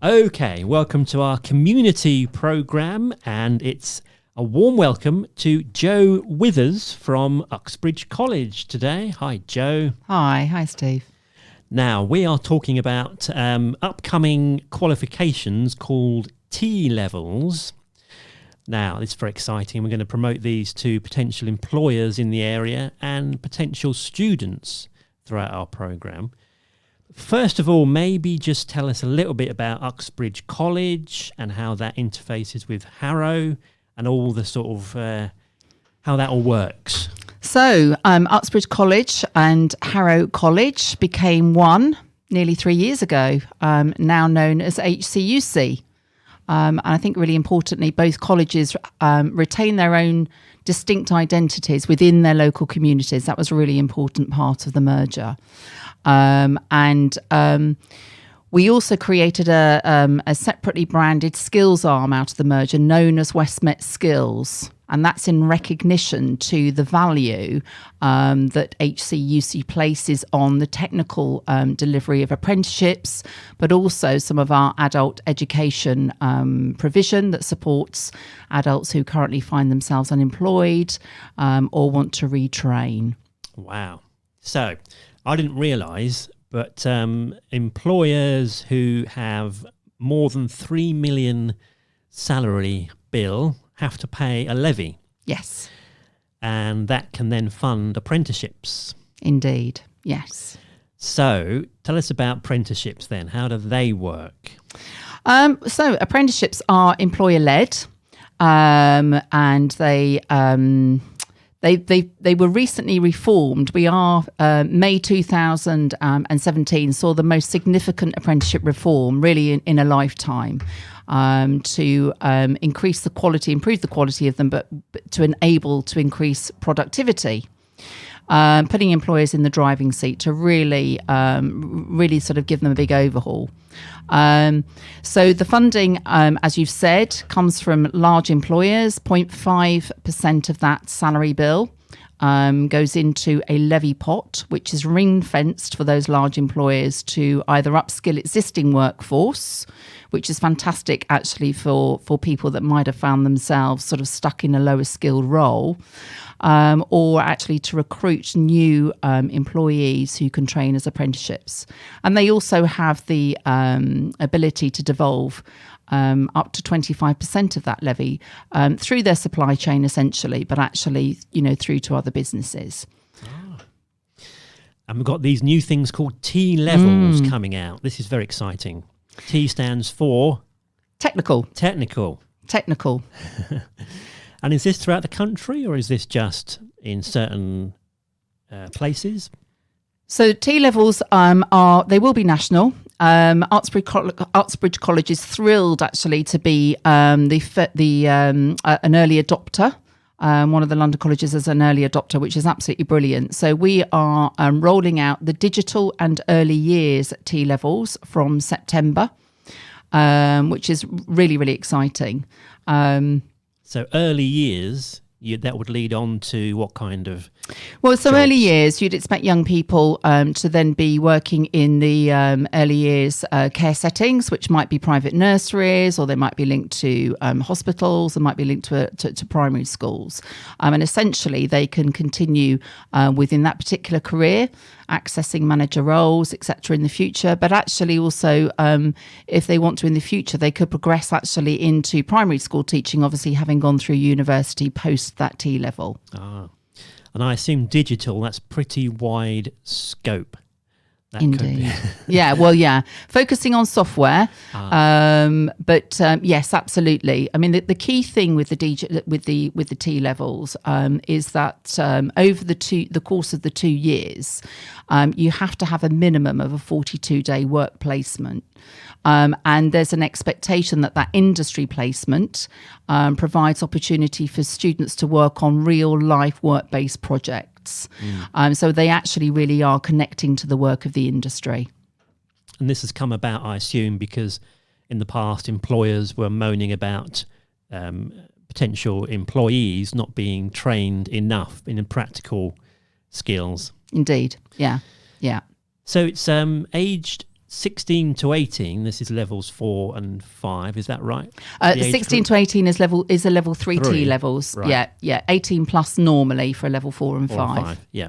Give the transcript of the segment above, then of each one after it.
Okay, welcome to our community programme, and it's a warm welcome to Joe Withers from Uxbridge College today. Hi, Joe. Hi, Steve. Now, we are talking about upcoming qualifications called Tlevels. Now, it's very exciting. We're going to promote these to potential employers in the area and potential students throughout our programme. First of all, maybe just tell us a little bit about Uxbridge College and how that interfaces with Harrow and all the sort of how that all works. So, Uxbridge College and Harrow College became one nearly 3 years ago, now known as HCUC. And I think really importantly, both colleges retain their own distinct identities within their local communities. That was a really important part of the merger. We also created a separately branded skills arm out of the merger known as Westmet Skills. And that's in recognition to the value that HCUC places on the technical delivery of apprenticeships, but also some of our adult education provision that supports adults who currently find themselves unemployed or want to retrain. Wow. So I didn't realise, but employers who have more than 3 million salary bill have to pay a levy. Yes. And that can then fund apprenticeships. Indeed, yes. So tell us about apprenticeships then. How do they work? So apprenticeships are employer-led, and they were recently reformed. We are May 2017 saw the most significant apprenticeship reform really in a lifetime, to increase the quality, improve the quality of them, but to enable to increase productivity. Putting employers in the driving seat to really sort of give them a big overhaul. So the funding, as you've said, comes from large employers. 0.5% of that salary bill goes into a levy pot, which is ring-fenced for those large employers to either upskill existing workforce, which is fantastic actually for people that might have found themselves sort of stuck in a lower skilled role, or actually to recruit new employees who can train as apprenticeships. And they also have the ability to devolve up to 25% of that levy through their supply chain essentially, but actually, through to other businesses. And we've got these new things called Tlevels coming out. This is very exciting. T stands for? Technical. And is this throughout the country or is this just in certain places? So Tlevels they will be national. Uxbridge College is thrilled actually to be an early adopter. One of the London colleges is an early adopter, which is absolutely brilliant. So we are rolling out the digital and early years Tlevels from September, which is really, really exciting. So early years, that would lead on to what kind of jobs? Early years, you'd expect young people to then be working in the early years care settings, which might be private nurseries, or they might be linked to hospitals, or might be linked to primary schools. And essentially, they can continue within that particular career, accessing manager roles, etc. in the future. But actually also, if they want to in the future, they could progress actually into primary school teaching, obviously having gone through university post that T-level. And I assume digital, that's pretty wide scope. That Indeed. Yeah. Focusing on software. But yes, absolutely. I mean, the key thing with the Tlevels is that over the course of the 2 years, you have to have a minimum of a 42-day work placement. And there's an expectation that industry placement provides opportunity for students to work on real life work-based projects. So they actually really are connecting to the work of the industry. And this has come about, I assume, because in the past employers were moaning about potential employees not being trained enough in practical skills. Indeed, yeah. So it's aged 16 to 18, this is levels 4 and 5, is that right? 16 to 18 is a level 3 T levels. Right. Yeah. 18 plus normally for a level 4 and 5. Yeah.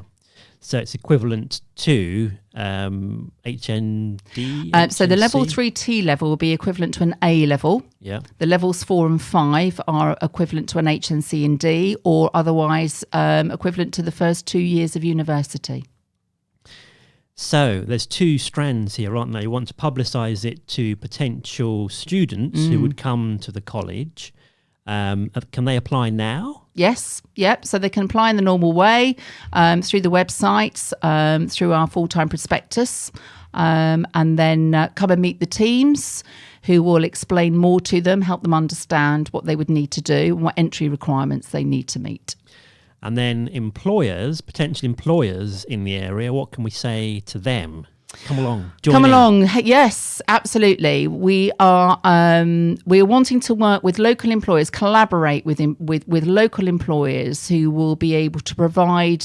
So it's equivalent to HND. So the level 3 T level will be equivalent to an A level. Yeah. The levels 4 and 5 are equivalent to an HNC and D, or otherwise equivalent to the first 2 years of university. So there's two strands here, aren't there? You want to publicise it to potential students who would come to the college. Can they apply now? Yes, yep. So they can apply in the normal way through the websites, through our full-time prospectus, and then come and meet the teams who will explain more to them, help them understand what they would need to do and what entry requirements they need to meet. And then employers, potential employers in the area, what can we say to them? Come along. Join in. Yes, absolutely. We are wanting to work with local employers, collaborate with local employers who will be able to provide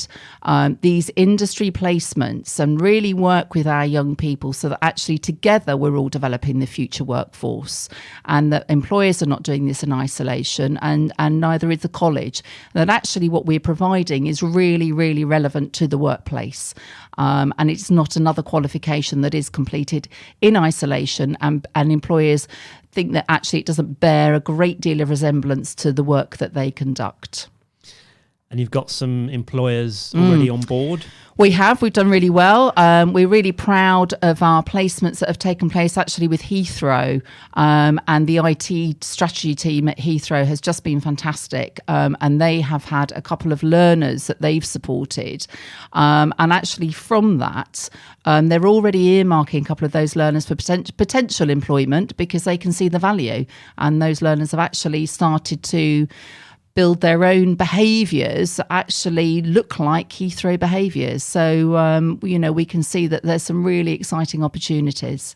these industry placements and really work with our young people so that actually together we're all developing the future workforce, and that employers are not doing this in isolation, and neither is the college. That actually what we're providing is really, really relevant to the workplace. And it's not another qualification that is completed in isolation, and employers think that actually it doesn't bear a great deal of resemblance to the work that they conduct. And you've got some employers already on board? We've done really well. We're really proud of our placements that have taken place actually with Heathrow, and the IT strategy team at Heathrow has just been fantastic, and they have had a couple of learners that they've supported, and actually from that they're already earmarking a couple of those learners for potential employment because they can see the value, and those learners have actually started to build their own behaviours that actually look like Heathrow behaviours. So, we can see that there's some really exciting opportunities.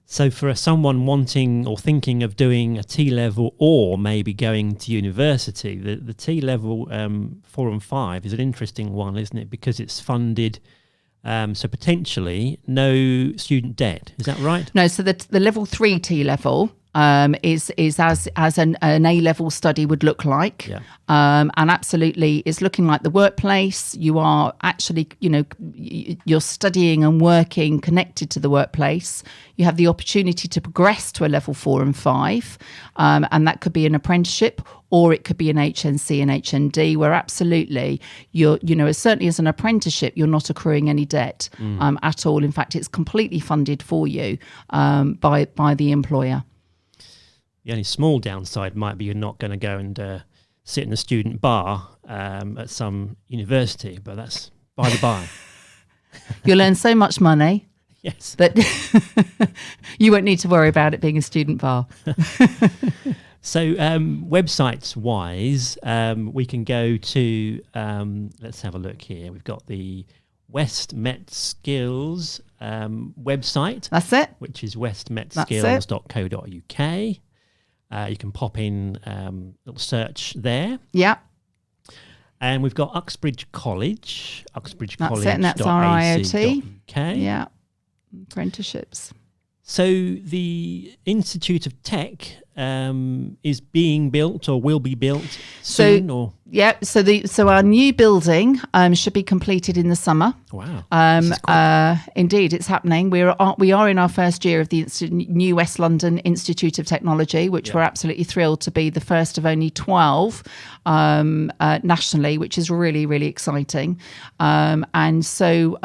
So for someone wanting or thinking of doing a T-level or maybe going to university, the T-level 4 and 5 is an interesting one, isn't it? Because it's funded, so potentially no student debt. Is that right? No, so the level 3 T-level is as an A-level study would look like. Yeah. And absolutely it's looking like the workplace. You are actually, you're studying and working connected to the workplace. You have the opportunity to progress to a level 4 and 5, and that could be an apprenticeship, or it could be an HNC and HND, where absolutely you're, certainly as an apprenticeship, you're not accruing any debt at all. In fact, it's completely funded for you by the employer. The only small downside might be you're not going to go and sit in a student bar at some university, but that's by the by. You'll earn so much money. Yes. That you won't need to worry about it being a student bar. So websites-wise, we can go to, let's have a look here. We've got the West Met Skills website. That's it. Which is westmetskills.co.uk. You can pop in a little search there. Yeah. And we've got Uxbridge College, That's it, and that's our IoT. Yeah. Apprenticeships. So the Institute of Tech is being built or will be built soon, or? Yeah, so our new building should be completed in the summer. Wow. Indeed, it's happening. We are in our first year of the new West London Institute of Technology, which we're absolutely thrilled to be the first of only 12 nationally, which is really, really exciting. And so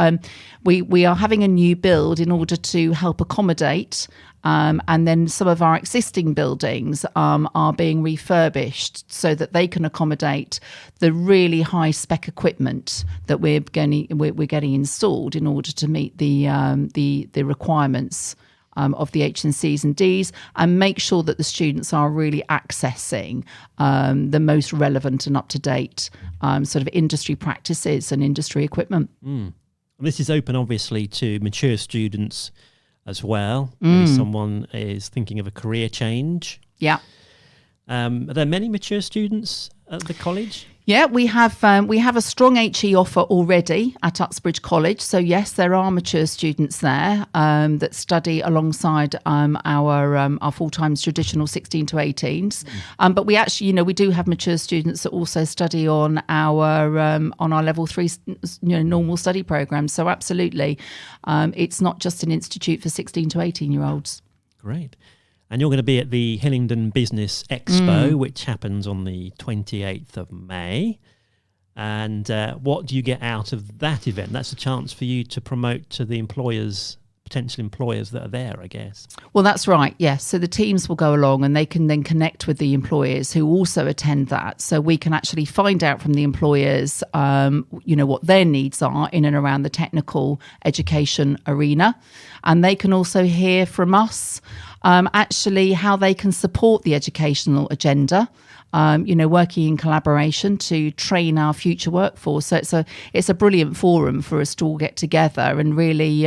we are having a new build in order to help accommodate. And then some of our existing buildings are being refurbished so that they can accommodate the really high spec equipment that we're getting installed in order to meet the requirements of the HNCs and Ds, and make sure that the students are really accessing the most relevant and up to date sort of industry practices and industry equipment. This is open, obviously, to mature students as well. Maybe someone is thinking of a career change. Yeah. Are there many mature students at the college? Yeah, we have a strong HE offer already at Uxbridge College. So yes, there are mature students there that study alongside our full-time traditional 16 to 18s. But we actually, we do have mature students that also study on our level 3, normal study programs. So absolutely, it's not just an institute for 16 to 18-year-olds. Great. And you're going to be at the Hillingdon Business Expo, which happens on the 28th of May. And what do you get out of that event? That's a chance for you to promote to the potential employers that are there, I guess. Well, that's right, yes. So the teams will go along and they can then connect with the employers who also attend that. So we can actually find out from the employers, what their needs are in and around the technical education arena. And they can also hear from us actually how they can support the educational agenda, working in collaboration to train our future workforce. So it's a brilliant forum for us to all get together and really,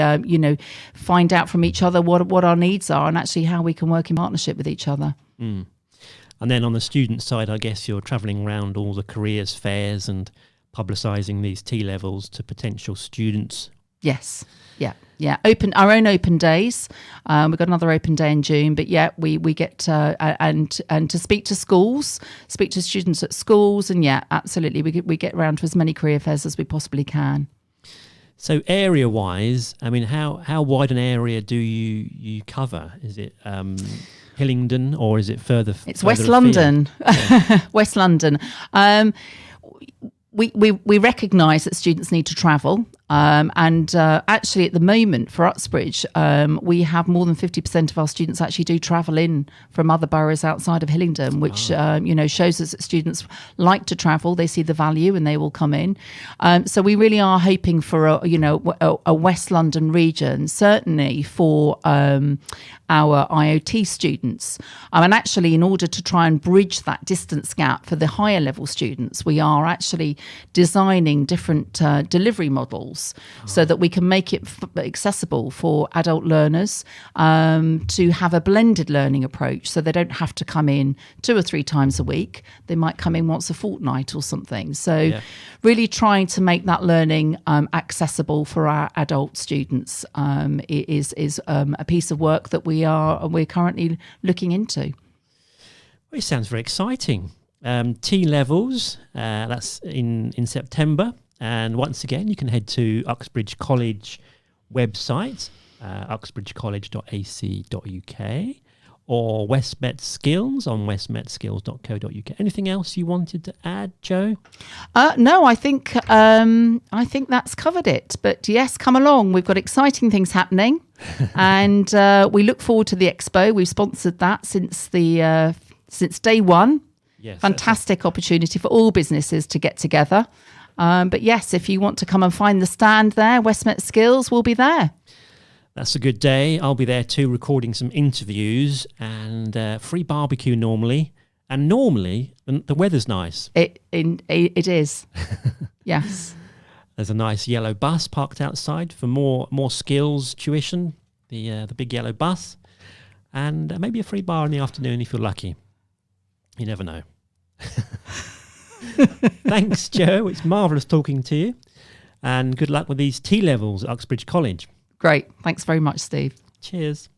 find out from each other what our needs are and actually how we can work in partnership with each other. Mm. And then on the student side, I guess you're travelling around all the careers fairs and publicising these T-levels to potential students. Yes. Yeah. Our own open days. We've got another open day in June, but yeah, we get and to speak to schools, speak to students at schools, and yeah, absolutely, we get around to as many career fairs as we possibly can. So area-wise, I mean, how wide an area do you cover? Is it Hillingdon or is it further? It's West London. Yeah. West London. We recognise that students need to travel. And actually, at the moment for Uxbridge, we have more than 50% of our students actually do travel in from other boroughs outside of Hillingdon, which shows us that students like to travel. They see the value and they will come in. So we really are hoping for a West London region, certainly for our IoT students. And actually, in order to try and bridge that distance gap for the higher level students, we are actually designing different delivery models so that we can make it accessible for adult learners to have a blended learning approach, so they don't have to come in 2 or 3 times a week. They might come in once a fortnight or something. So really trying to make that learning accessible for our adult students is a piece of work that we're currently looking into. Well, it sounds very exciting. T-levels, that's in September. And once again, you can head to Uxbridge College website, uxbridgecollege.ac.uk, or Westmet Skills on westmetskills.co.uk. Anything else you wanted to add, Jo? No, I think that's covered it. But yes, come along. We've got exciting things happening, and we look forward to the expo. We've sponsored that since day one. Yes, fantastic opportunity for all businesses to get together. But yes, if you want to come and find the stand there, Westmet Skills will be there. That's a good day. I'll be there too, recording some interviews and free barbecue normally. And normally, the weather's nice. It is. Yes. There's a nice yellow bus parked outside for more skills tuition, the big yellow bus. And maybe a free bar in the afternoon if you're lucky. You never know. Thanks, Jo. It's marvellous talking to you. And good luck with these T-levels at Uxbridge College. Great. Thanks very much, Steve. Cheers.